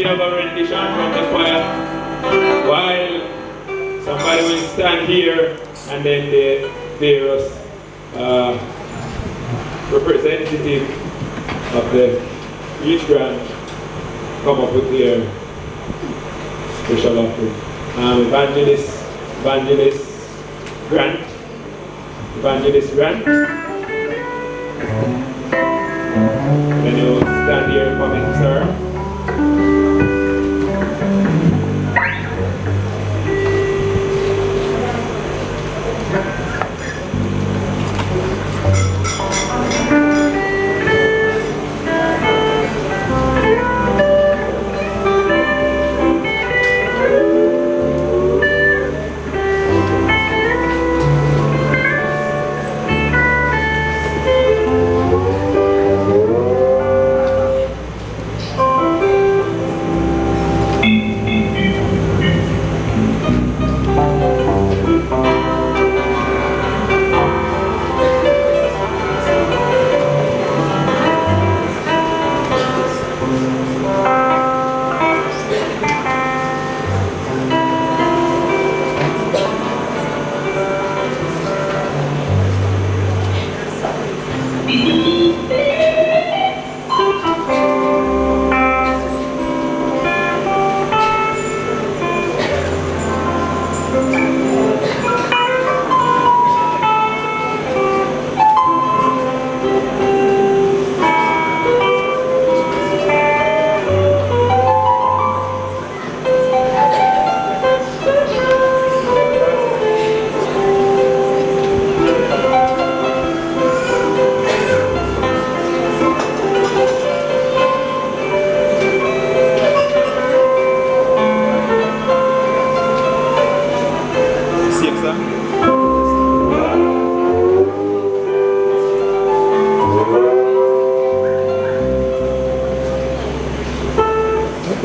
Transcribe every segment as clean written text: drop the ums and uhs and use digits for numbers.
have a rendition from the choir, while somebody will stand here and then the various representative of the each branch come up with their special offering. Evangelist Grant. Can you stand here for me, sir?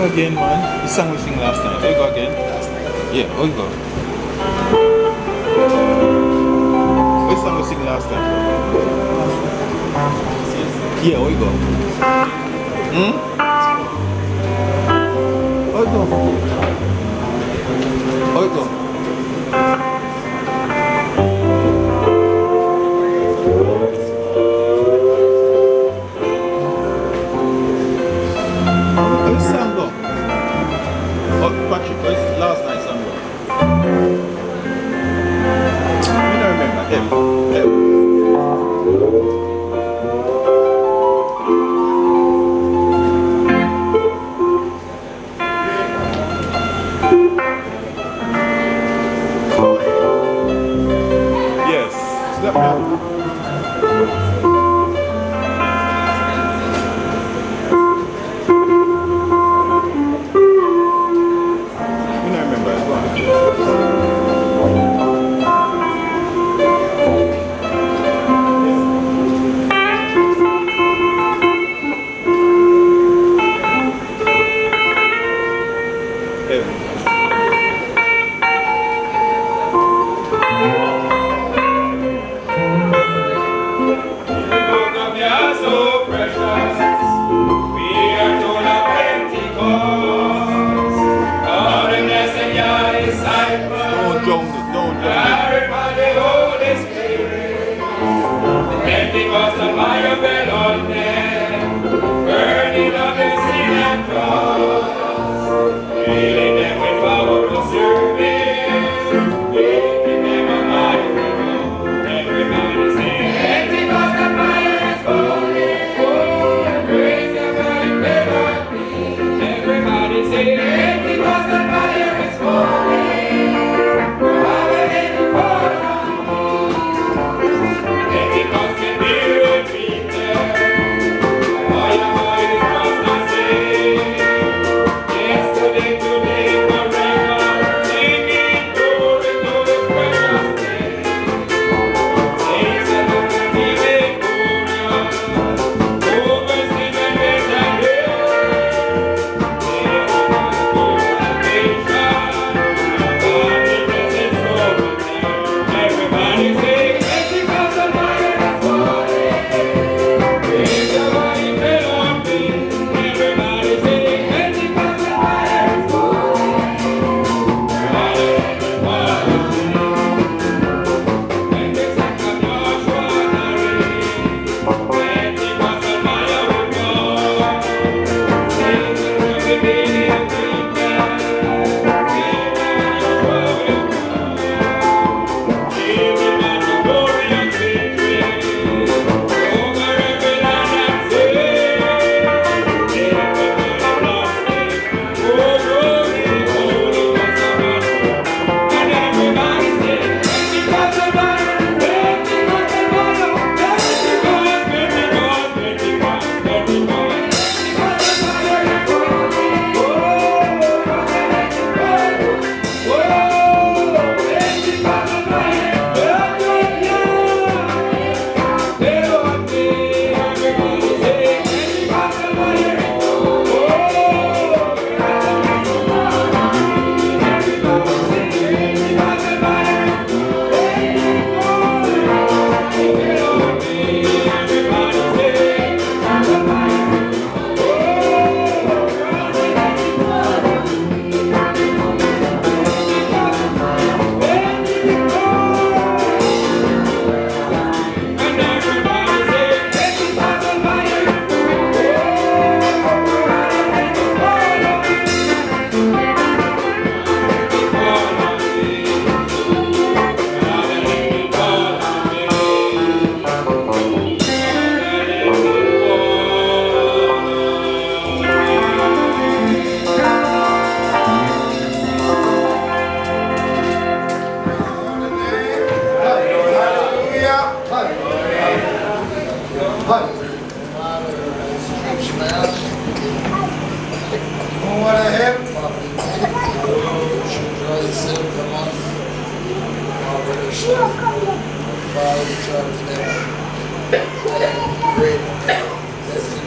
Again, man. The song we sing last night. There you go again. Yeah, there you go. What song we sing last time? Yeah, there you go. There you go. There you go. Last night somewhere. I don't remember.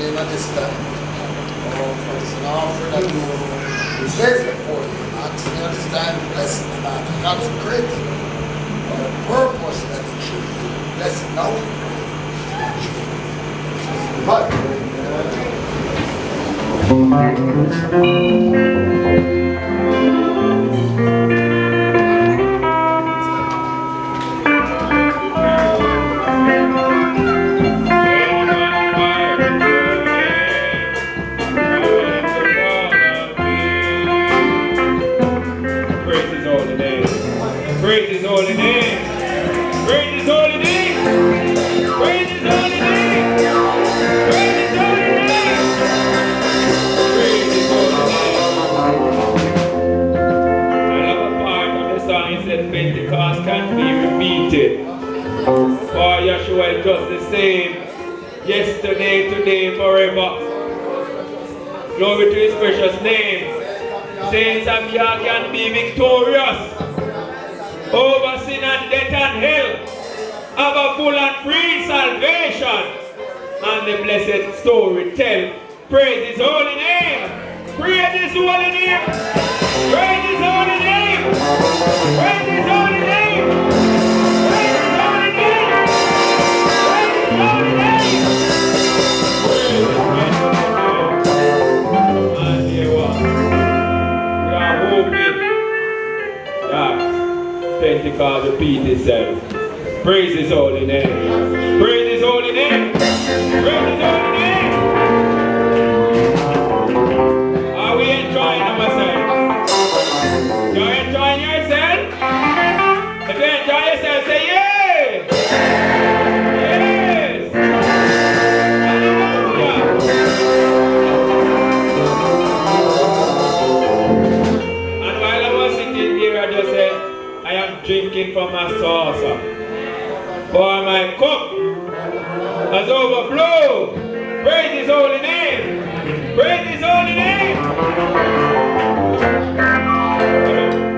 name of this time. For this offer that you place before you. Asking you this time, bless it, man. Consecrate it for the purpose that it should be. Bless it now. Praise His holy name. Praise His holy name. Praise His holy name. Praise His holy name. Praise His holy name. I love a part of the song. It said Pentecost can't be repeated. For Yahshua is just the same. Yesterday, today, forever. Glory to His precious name. Saints of Yah can be victorious over sin and death and hell, have a full and free salvation, and the blessed story tell. Praise His holy name. Praise His holy name. Praise His holy name. Praise His holy name. Praise His holy name. Praise His holy name. And here we are hoping that Pentecost repeat itself. Praise His holy name. Praise His holy name. Praise His holy name. Are we enjoying ourselves? You enjoying yourself? If you enjoy yourself, say yes. Yes. Hallelujah. And while I was sitting here, I just said, I am drinking from my saucer, for my cup has overflowed. Praise His holy name. Praise His holy name.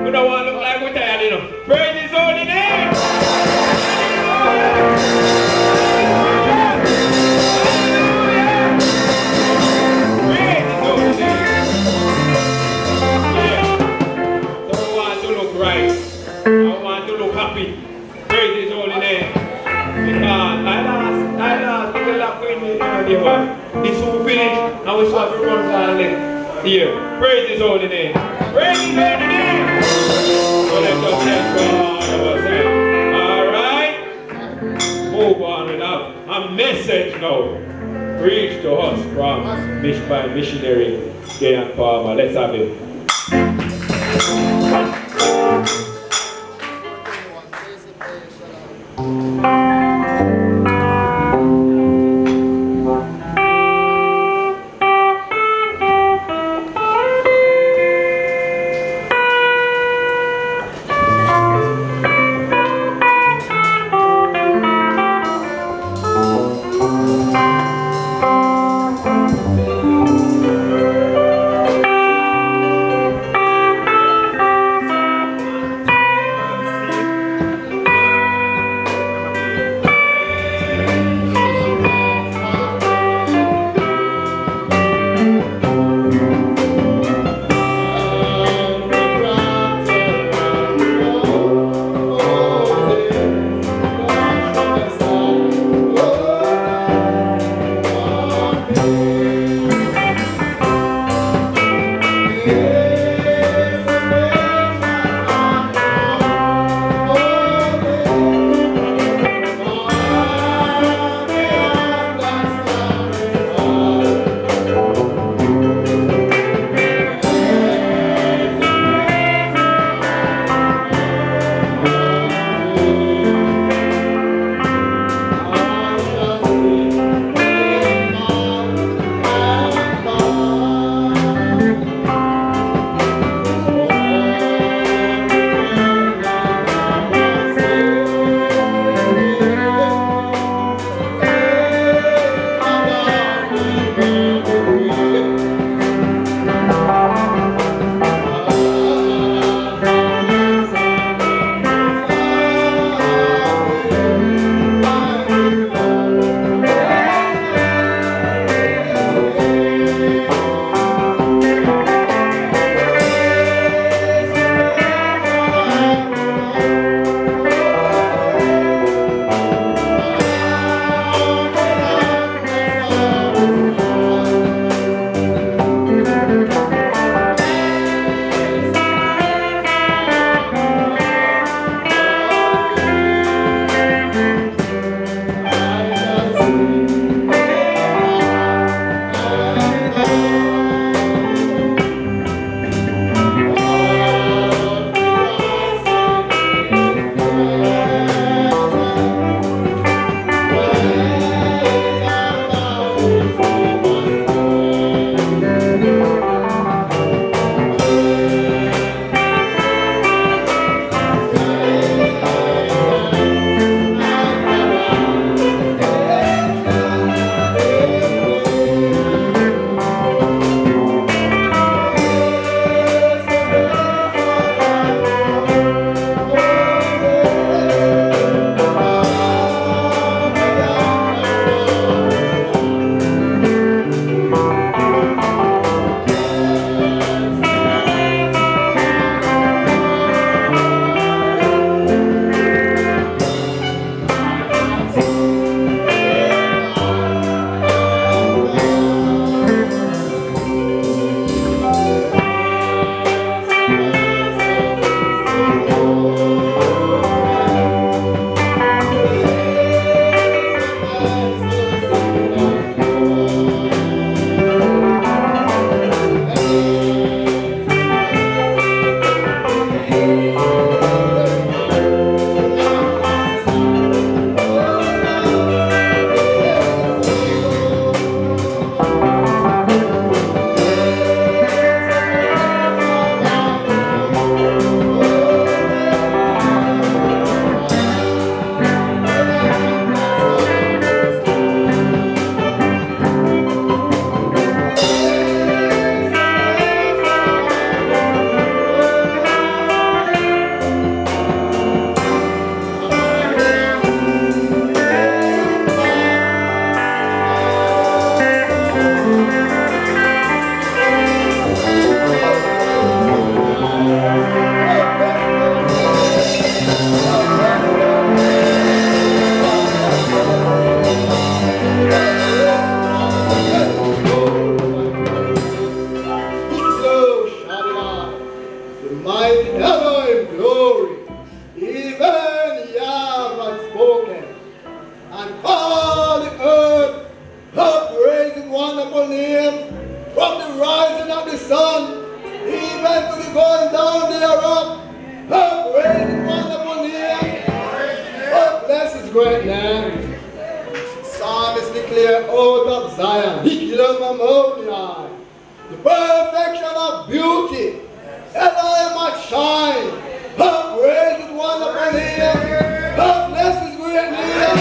We don't want to look like we're tired, you know. Praise His holy name. Praise His holy name. Yeah. So we want to look right. I want to look happy. Praise His holy name. Because I lost the lock when we did the one. It's who finished and we saw to run down here. Praise His holy name. Praise His holy name. So let us thank God ourselves. Alright? Move on without a message now. Preach to us from missionary Gay Palmer. Let's have it. wonderful name. From the rising of the sun, even to the going down thereof. Oh, praise his wonderful name. Oh, bless his great name. Psalmist declare out of Zion, the perfection of beauty. Elohim might shine. Oh, praise his wonderful name. Oh, bless his great name.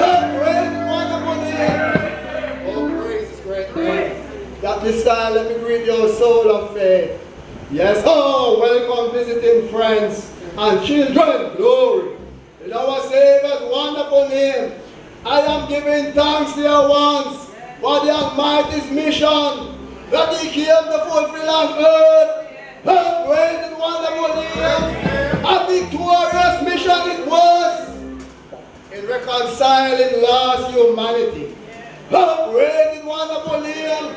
Oh, praise his wonderful name. Oh, praise his great name. At this time, let me greet your soul of faith. Yes, oh, welcome visiting friends and children. Glory. In our Savior's wonderful name, I am giving thanks, dear ones, for the Almighty's mission that He came to fulfill on earth. Oh, praise His wonderful name. A victorious mission it was in reconciling lost humanity. Oh, praise His wonderful name.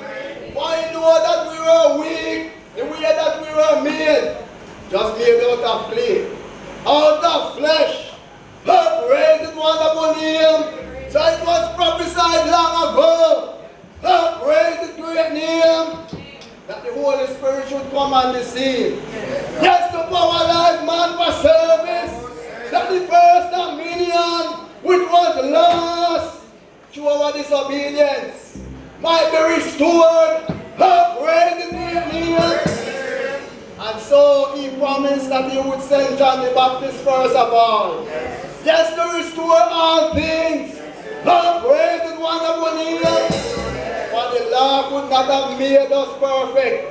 For He know that we were weak, the way that we were made, just made out of clay, out of flesh. Oh, praise His wonderful name. So it was prophesied long ago. Oh, praise His great name. That the Holy Spirit should come on the scene. Yes, to paralyze man for service. That the first dominion which was lost through our disobedience might be restored. Oh, praise His great name. And so He promised that He would send John the Baptist first of all. Yes, to restore all things. Oh, praise His wonderful name. For the law could not have made us perfect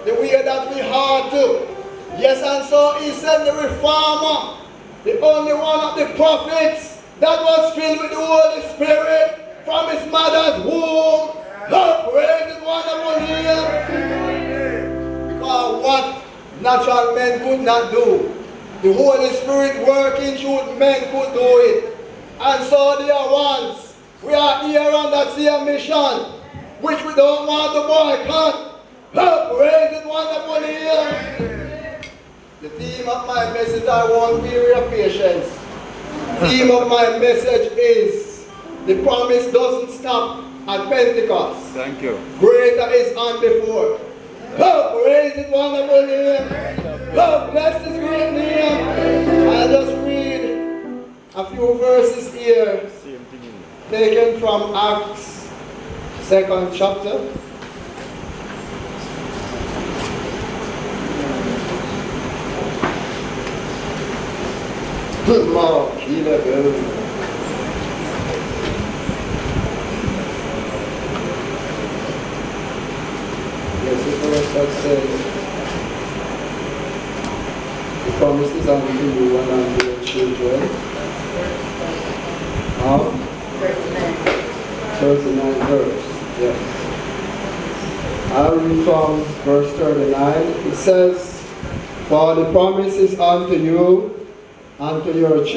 the way that we had to. Yes, and so He sent the reformer, the only one of the prophets that was filled with the Holy Spirit from his mother's womb. Oh, praise His wonderful name. Because what natural men could not do, the Holy Spirit working through men could do it. And so, dear ones, we are here on that same mission, which we don't want to boycott. Oh, praise His wonderful name. The theme of my message, I won't weary your patience. The theme of my message is, the promise doesn't stop at Pentecost. Thank you. Greater is on before. Oh, praise His wonderful name. Oh, bless His great name. I'll just read a few verses here, taken from Acts 2nd chapter. Mark 11. Yes, the verse that says, the promises unto you and unto your children. 39 verse, yes. I'll read from verse 39. It says, for the promise is unto you and to your children.